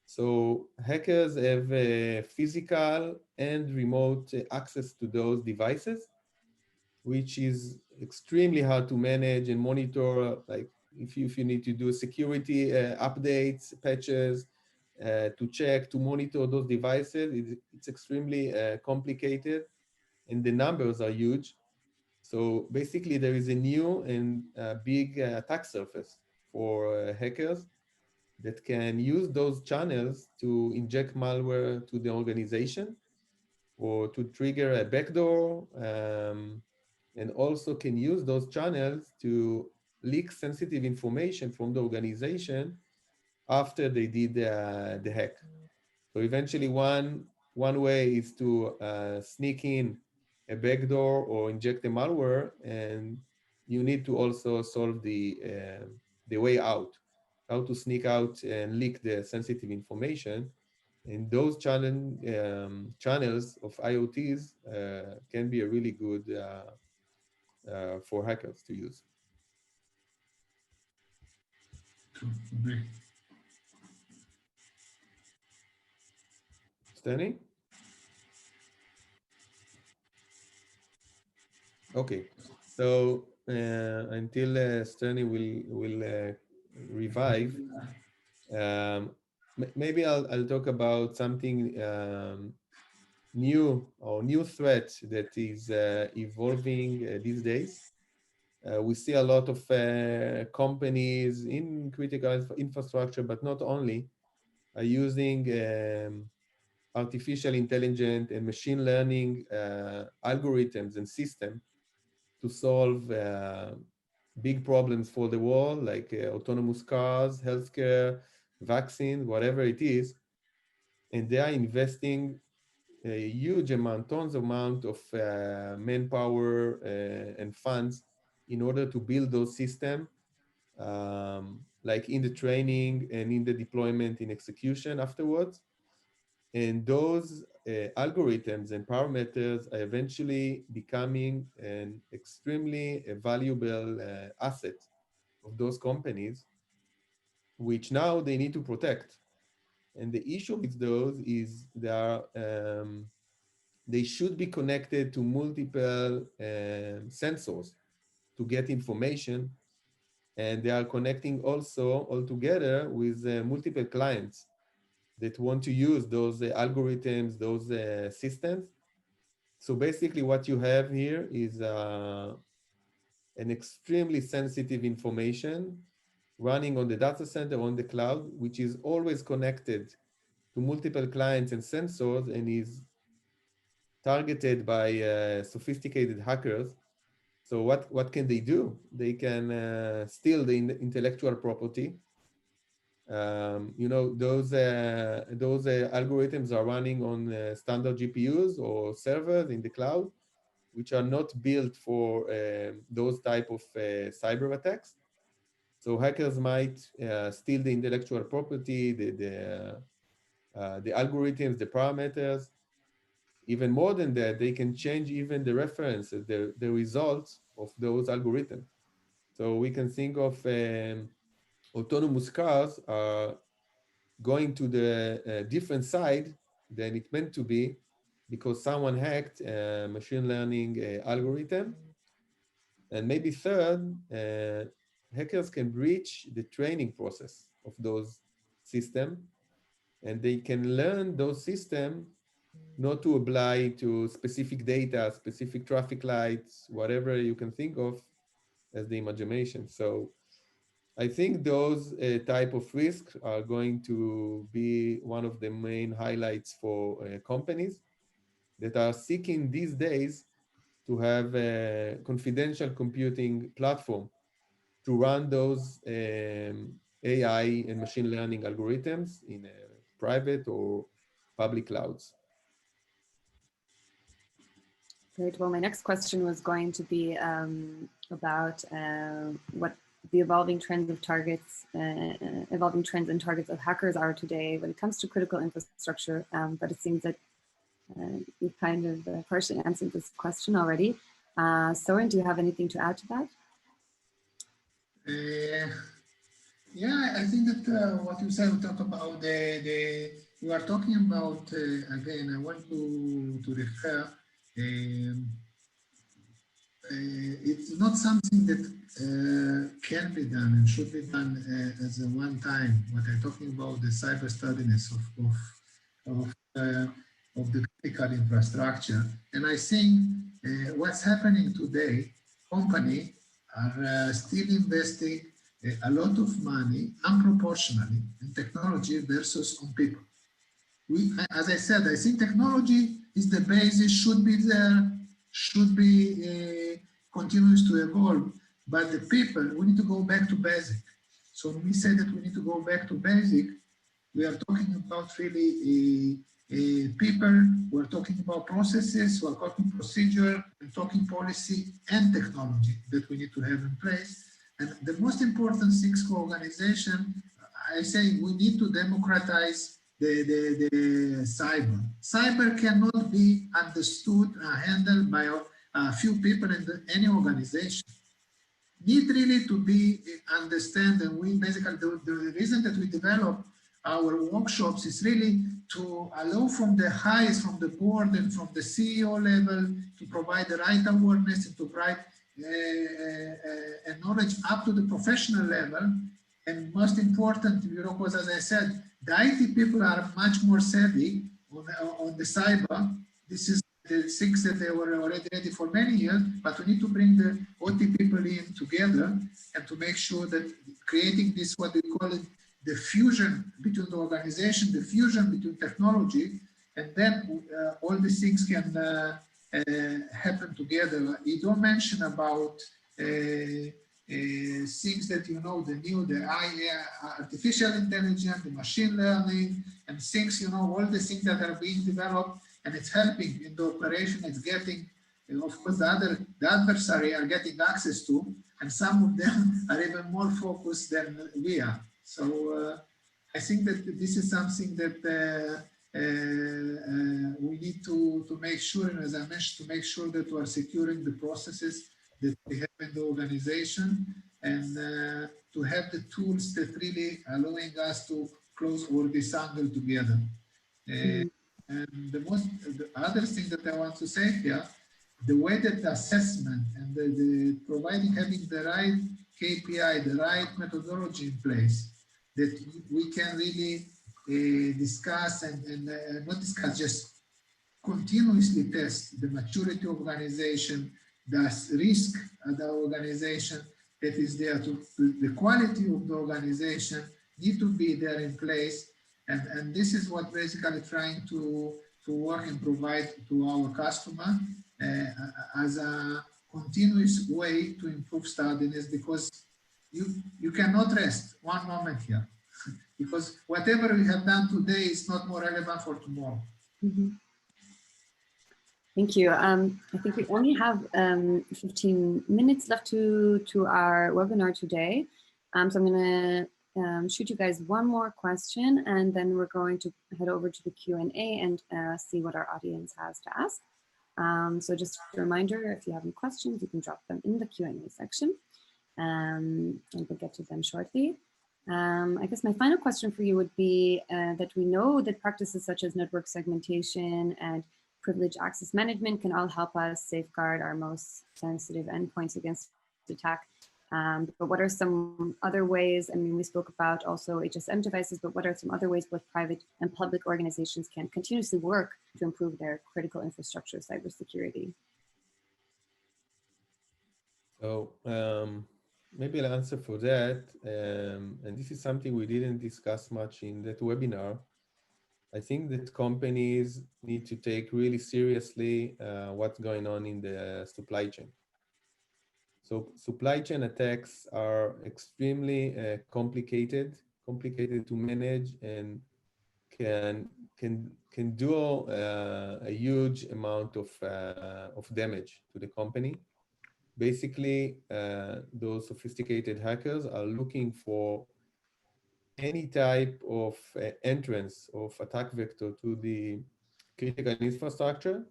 So hackers have physical and remote access to those devices, which is extremely hard to manage and monitor. Like if you need to do security updates, patches, to check, to monitor those devices, it's extremely complicated, and the numbers are huge. So basically, there is a new and big attack surface for hackers that can use those channels to inject malware to the organization or to trigger a backdoor, and also can use those channels to leak sensitive information from the organization after they did the hack. So eventually, one way is to sneak in a backdoor or inject a malware, and you need to also solve the way out, how to sneak out and leak the sensitive information. And those channels of IoTs can be a really good for hackers to use. Shterny? Okay, so until Shterny will revive, maybe I'll talk about something new threat that is evolving these days. We see a lot of companies in critical infrastructure, but not only, are using artificial intelligence and machine learning algorithms and systems to solve big problems for the world, like autonomous cars, healthcare, vaccines, whatever it is. And they are investing a huge amount, tons of manpower and funds in order to build those systems, like in the training and in the deployment in execution afterwards. And those algorithms and parameters are eventually becoming an extremely valuable asset of those companies, which now they need to protect. And the issue with those is they should be connected to multiple sensors to get information. And they are connecting also all together with multiple clients that want to use those algorithms, those systems. So basically what you have here is an extremely sensitive information running on the data center on the cloud, which is always connected to multiple clients and sensors and is targeted by sophisticated hackers. So what can they do? They can steal the intellectual property. Those algorithms are running on standard GPUs or servers in the cloud, which are not built for those type of cyber attacks. So hackers might steal the intellectual property, the algorithms, the parameters. Even more than that, they can change even the references, the results of those algorithms. So we can think of autonomous cars going to the different side than it meant to be because someone hacked a machine learning algorithm. And maybe third, hackers can breach the training process of those systems, and they can learn those systems not to apply to specific data, specific traffic lights, whatever you can think of as the imagination. So I think those type of risks are going to be one of the main highlights for companies that are seeking these days to have a confidential computing platform to run those AI and machine learning algorithms in private or public clouds. Great. Well, my next question was going to be about what the evolving trends and targets of hackers are today when it comes to critical infrastructure. But it seems that you've kind of partially answered this question already. Sorin, do you have anything to add to that? Yeah, I think that what you said, we talk about you are talking about, again, I want to refer, it's not something that can be done and should be done as a one time. What I'm talking about, the cyber steadiness of the critical infrastructure. And I think what's happening today, companies are still investing a lot of money unproportionally in technology versus on people. As I said, I think technology is the basis, should be there, should be continues to evolve, but the people, we need to go back to basic. So when we say that we need to go back to basic, we are talking about really people, we're talking about processes, we're talking procedure, and talking policy and technology that we need to have in place. And the most important things for organization, I say we need to democratize the cyber. Cyber cannot be understood, handled by a few people in any organization. Need really to be understand, and we basically, the reason that we develop our workshops is really to allow from the highest, from the board and from the CEO level to provide the right awareness and to provide knowledge up to the professional level. And most important, because as I said, the IT people are much more savvy on the cyber. This is the things that they were already ready for many years, but we need to bring the OT people in together and to make sure that creating this, what we call it, the fusion between the organization, the fusion between technology, and then all these things can happen together. You don't mention about things that the artificial intelligence, the machine learning, and things, all the things that are being developed, and it's helping in the operation. It's getting, of course, the adversary are getting access to, and some of them are even more focused than we are. So I think that this is something that we need to make sure, and as I mentioned, to make sure that we are securing the processes that we have in the organization, and to have the tools that really allowing us to close all this angle together. And the other thing that I want to say here, the way that the assessment and the providing, having the right KPI, the right methodology in place, that we can really discuss and not discuss, just continuously test the maturity of organization, the risk of the organization that is there, to the quality of the organization need to be there in place. And this is what basically trying to work and provide to our customer as a continuous way to improve sturdiness, because you cannot rest one moment here, because whatever we have done today is not more relevant for tomorrow. Mm-hmm. Thank you. I think we only have 15 minutes left to our webinar today. So I'm going to shoot you guys one more question, and then we're going to head over to the Q&A and see what our audience has to ask. So just a reminder, if you have any questions, you can drop them in the Q&A section, and we'll get to them shortly. I guess my final question for you would be that we know that practices such as network segmentation and privileged access management can all help us safeguard our most sensitive endpoints against attack. But what are some other ways? I mean, we spoke about also HSM devices, but what are some other ways both private and public organizations can continuously work to improve their critical infrastructure cybersecurity? So maybe I'll answer for that. And this is something we didn't discuss much in that webinar. I think that companies need to take really seriously what's going on in the supply chain. So supply chain attacks are extremely complicated to manage, and can do a huge amount of damage to the company. Basically, those sophisticated hackers are looking for any type of entrance of attack vector to the critical infrastructure.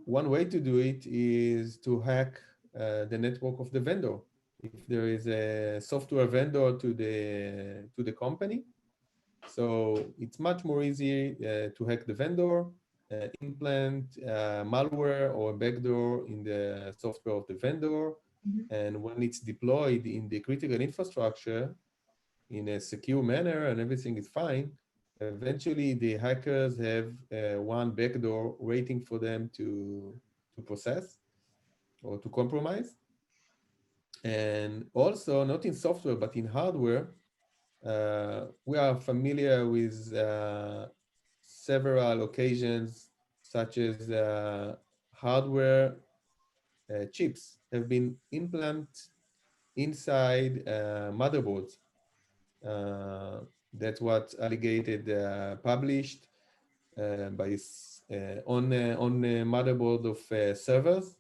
One way to do it is to hack the network of the vendor. If there is a software vendor to the company, so it's much more easy to hack the vendor, implant malware or backdoor in the software of the vendor, and when it's deployed in the critical infrastructure in a secure manner and everything is fine, eventually the hackers have one backdoor waiting for them to process or to compromise. And also, not in software, but in hardware, we are familiar with several occasions, such as hardware chips have been implanted inside motherboards. That's what Alligated published by on motherboard of servers.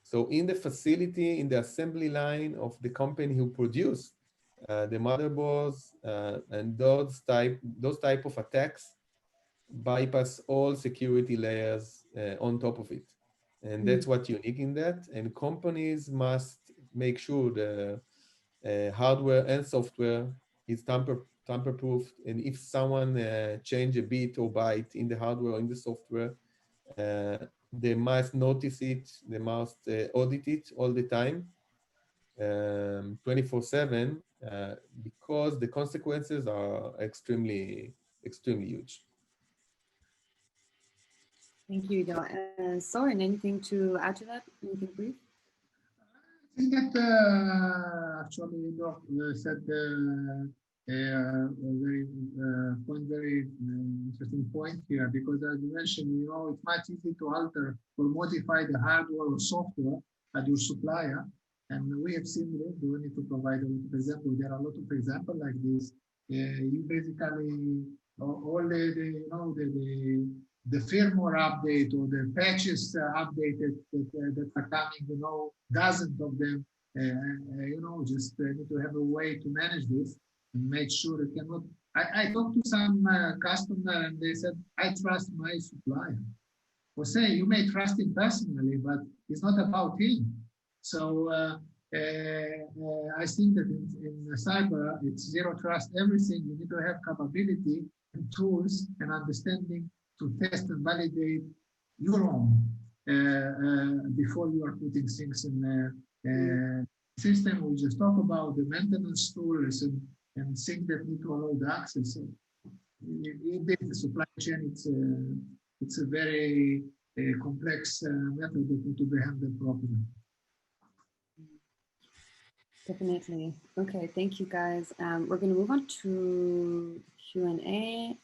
So in the facility, in the assembly line of the company who produce the motherboards, and those type of attacks bypass all security layers on top of it. And that's what's unique in that. And companies must make sure the hardware and software is tamper-proof. And if someone change a bit or byte in the hardware or in the software, they must notice it, they must audit it all the time, 24/7, because the consequences are extremely huge. Thank you, Ido. Sorin, anything to add to that? Anything brief? I think that actually Ido said a very interesting point here, because as you mentioned, it's much easier to alter or modify the hardware or software at your supplier. And we have seen this. We need to provide a lot of examples. There are a lot of examples like this. You basically all the firmware update or the patches updated that are coming, dozens of them. Just need to have a way to manage this and make sure it cannot. I talked to some customer and they said, I trust my supplier. Or say, you may trust him personally, but it's not about him. So I think that in cyber, it's zero trust everything. You need to have capability and tools and understanding to test and validate your own before you are putting things in the system. We just talk about the maintenance tools and things that need to allow the access. So indeed, the supply chain, it's a very complex method that need to be handled properly. Definitely. Okay, thank you guys. We're going to move on to Q&A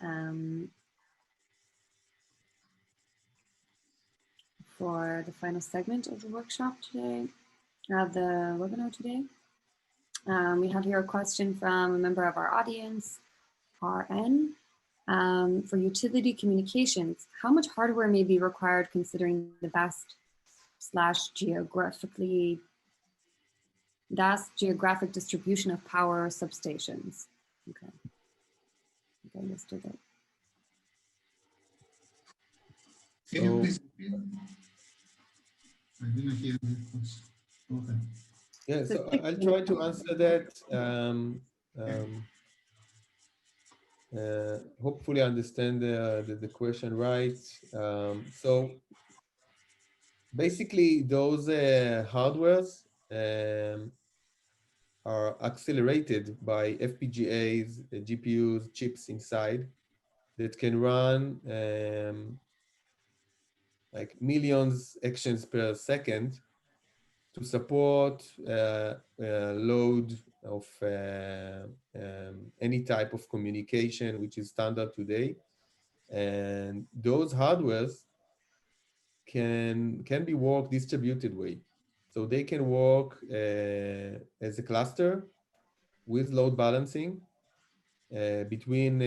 for the final segment of the workshop today, the webinar today. We have here a question from a member of our audience, RN. For utility communications, how much hardware may be required considering the vast geographic distribution of power substations? Okay, I understood that. Can you please repeat? I didn't hear the question. Okay. Yeah, so I'll try to answer that. Hopefully understand the question right. So basically those hardwares are accelerated by FPGAs, GPUs, chips inside that can run like millions actions per second to support load of any type of communication, which is standard today. And those hardwares can be worked distributed way. So they can work as a cluster with load balancing between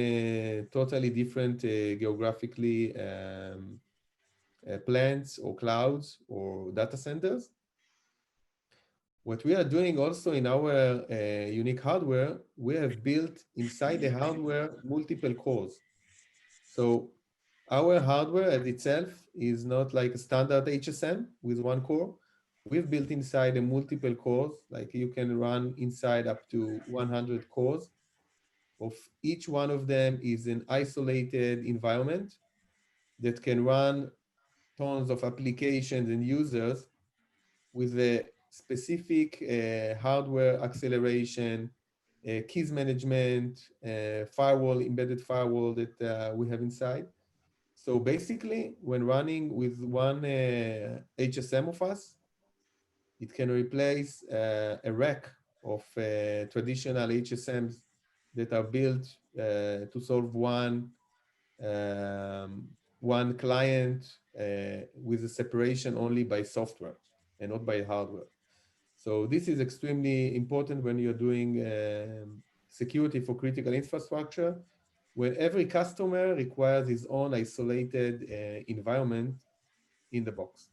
totally different geographically plants or clouds or data centers. What we are doing also in our unique hardware, we have built inside the hardware multiple cores. So our hardware as itself is not like a standard HSM with one core. We've built inside a multiple cores, like you can run inside up to 100 cores. Of each one of them is an isolated environment that can run tons of applications and users with a specific hardware acceleration, keys management, firewall, embedded firewall that we have inside. So basically, when running with one HSM of us, it can replace a rack of traditional HSMs that are built to solve one client with a separation only by software and not by hardware. So this is extremely important when you're doing security for critical infrastructure, where every customer requires his own isolated environment in the box.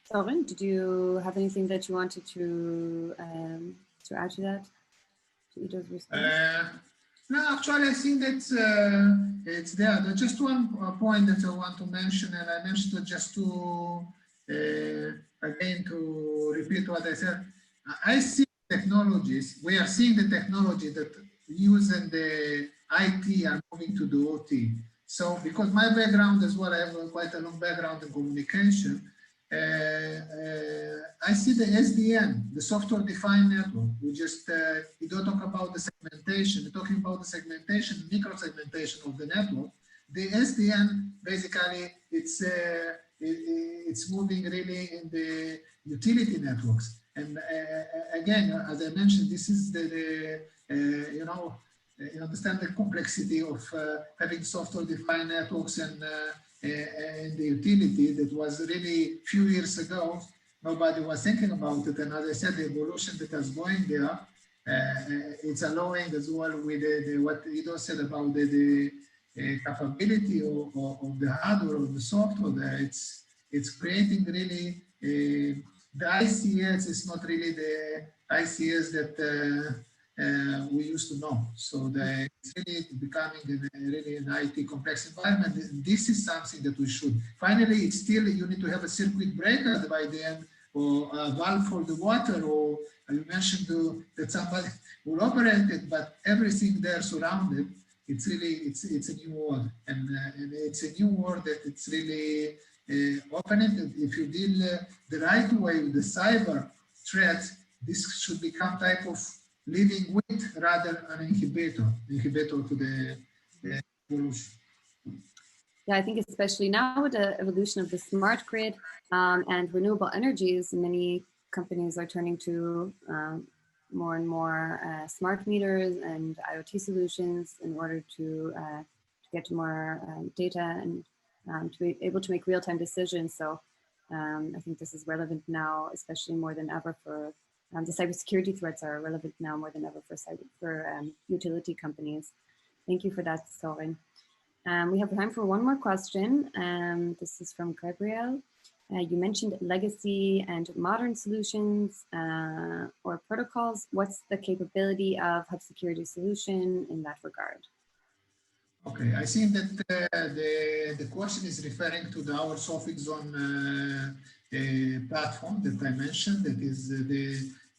Sorin, did you have anything that you wanted to add to that? To Ido's response? No, actually, I think that it's there. There's just one point that I want to mention, and I mentioned it just to, again, to repeat what I said. I see technologies, we are seeing the technology that using the IT are moving to the OT. So, because my background as well, I have quite a long background in communication, I see the SDN, the software-defined network. We just, you don't talk about the segmentation, we're talking about the segmentation, micro-segmentation of the network. The SDN, basically, it's moving really in the utility networks. And again, as I mentioned, this is you know, you understand the complexity of having software-defined networks and the utility that was really few years ago, nobody was thinking about it. And as I said, the evolution that is going there, it's allowing as well with what Ido said about the capability of the hardware, of the software there. It's creating really, the ICS is not really the ICS that we used to know. So it's really becoming really an IT complex environment. This is something that we should. Finally, it's still, you need to have a circuit breaker by the end, or a valve for the water, or you mentioned that somebody will operate it, but everything there surrounded, it's really, it's a new world. And it's a new world that it's really opening. If you deal the right way with the cyber threats, this should become type of living with rather an inhibitor to the evolution. Yeah, I think especially now with the evolution of the smart grid and renewable energies, many companies are turning to more and more smart meters and IoT solutions in order to get more data and to be able to make real-time decisions. So I think this is relevant now, especially more than ever for the cybersecurity threats are relevant now more than ever for utility companies. Thank you for that, Sorin. We have time for one more question. This is from Gabriel. You mentioned legacy and modern solutions or protocols. What's the capability of HUB Security solution in that regard? Okay, I think that the question is referring to our Sophic Zone platform that I mentioned. That is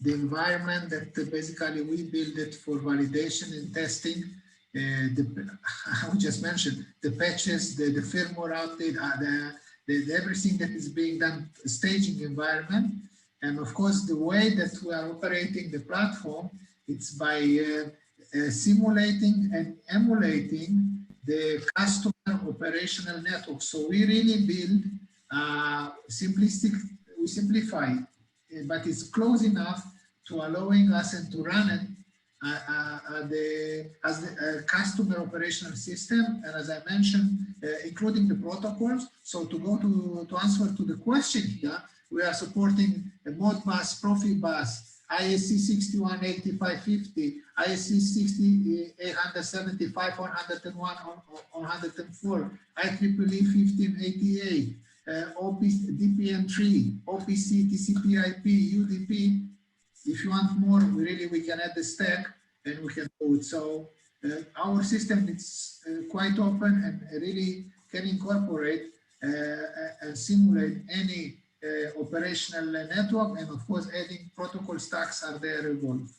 the environment that basically we build it for validation and testing. I just mentioned the patches, the firmware update, everything that is being done, staging environment. And of course, the way that we are operating the platform, it's by simulating and emulating the customer operational network. So we really build we simplify, but it's close enough to allowing us and to run it as the customer operational system, and as I mentioned, including the protocols. So to answer to the question here, we are supporting a Modbus, Profibus, IEC 618550, IEC 60875, 101, 104, IEEE 1588, DPN3, OPC, TCP/IP, UDP. If you want more, we can add the stack and we can do it. So our system is quite open and really can incorporate and simulate any operational network, and of course adding protocol stacks are there involved.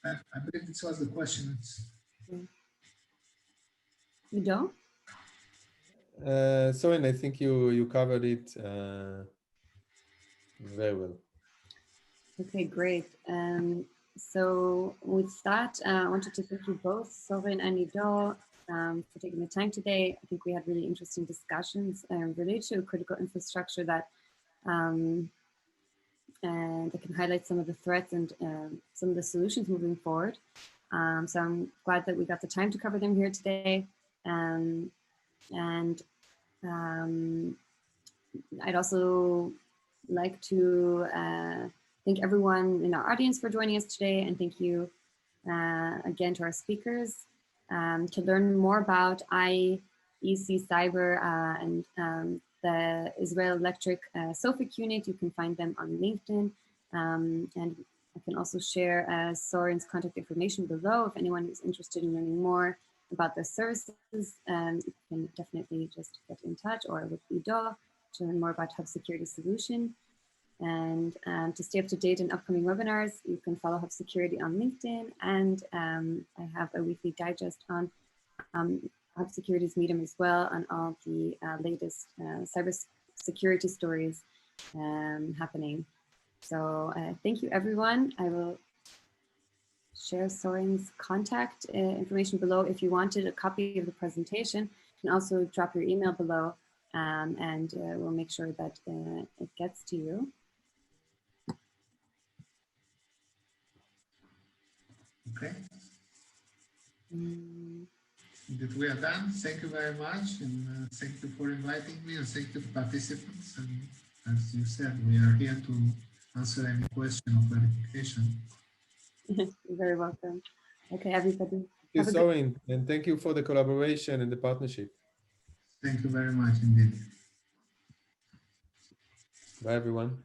I believe this was the question. Ido? Sorin, I think you covered it very well. Okay, great. So with that, I wanted to thank you both, Sorin and Ido, for taking the time today. I think we had really interesting discussions related to critical infrastructure that that can highlight some of the threats and some of the solutions moving forward. So I'm glad that we got the time to cover them here today. I'd also like to thank everyone in our audience for joining us today, and thank you again to our speakers. To learn more about IECyber and the Israel Electric Sophic unit, you can find them on LinkedIn. And I can also share Sorin's contact information below. If anyone is interested in learning more about their services, you can definitely just get in touch, or with Ido to learn more about HUB Security Solution. And to stay up to date in upcoming webinars, you can follow HUB Security on LinkedIn, and I have a weekly digest on HUB Security's Medium as well, on all the latest cybersecurity stories happening. So thank you, everyone. I will share Sorin's contact information below. If you wanted a copy of the presentation, you can also drop your email below, and we'll make sure that it gets to you. Okay. That we are done. Thank you very much, and thank you for inviting me, and thank you to participants. And as you said, we are here to answer any question or clarification. You're very welcome. Okay, everybody. Thank you, Sorin, and thank you for the collaboration and the partnership. Thank you very much indeed. Bye, everyone.